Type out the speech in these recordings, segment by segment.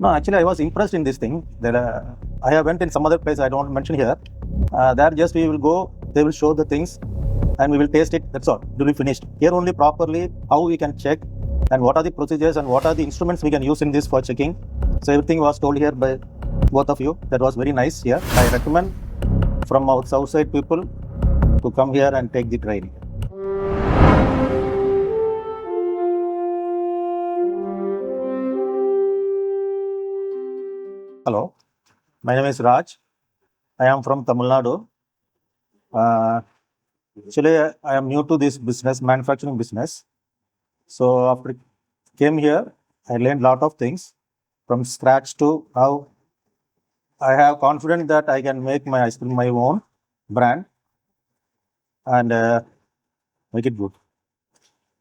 No, actually, I was impressed in this thing that I have went in some other place I don't mention here. There just we will go, they will show the things and we will taste it. That's all. It will be finished. Here only properly how we can check and what are the procedures and what are the instruments we can use in this for checking. So everything was told here by both of you. That was very nice here. I recommend from our south side people to come here and take the training. Hello, my name is Raj. I am from Tamil Nadu. Actually, I am new to this business, manufacturing business. So after came here, I learned lot of things from scratch to how I have confidence that I can make my ice cream my own brand and make it good.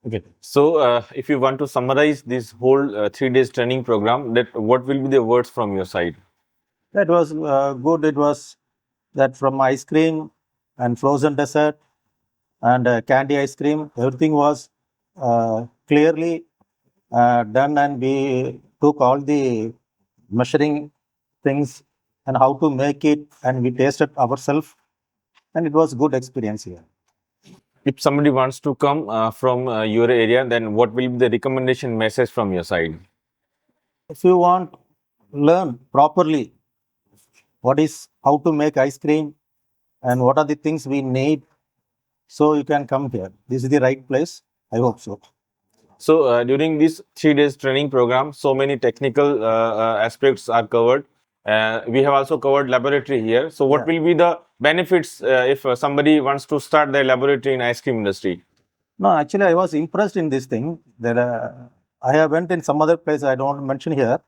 Okay. So, if you want to summarize this whole 3 days training program, that what will be the words from your side? That was good. It was that from ice cream and frozen dessert and candy ice cream, everything was clearly done, and we took all the measuring things and how to make it, and we tasted ourselves, and it was good experience here. If somebody wants to come from your area, then what will be the recommendation message from your side? If you want learn properly what is how to make ice cream and what are the things we need, so you can come here. This is the right place. I hope so. So, during this 3 days training program, so many technical aspects are covered. We have also covered laboratory here. So, what Yeah. will be the benefits if somebody wants to start their laboratory in ice cream industry? No, actually, I was impressed in this thing that I have went in some other place I don't mention here.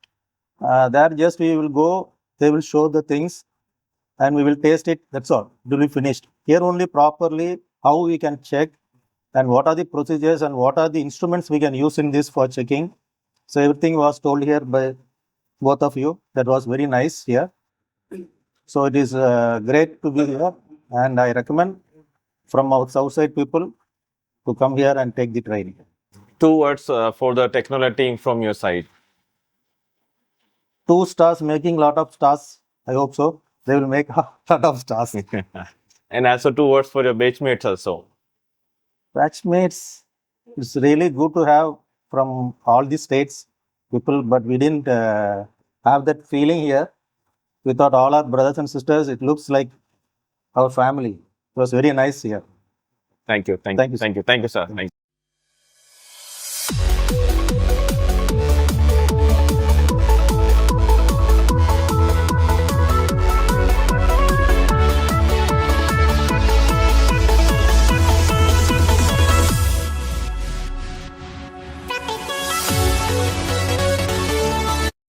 There just we will go, they will show the things and we will taste it. That's all. It will be finished. Here only properly how we can check and what are the procedures and what are the instruments we can use in this for checking. So everything was told here by both of you. That was very nice here. So it is great to be here, and I recommend from our south side people to come here and take the training. 2 words for the technology team from your side. 2 stars making lot of stars. I hope so. They will make a lot of stars. And also 2 words for your batchmates also. Batchmates, it's really good to have from all the states people, but we didn't have that feeling here. We thought all our brothers and sisters, it looks like our family. It was very nice here. Thank you. Thank you, sir. Thank you, sir. Thank you.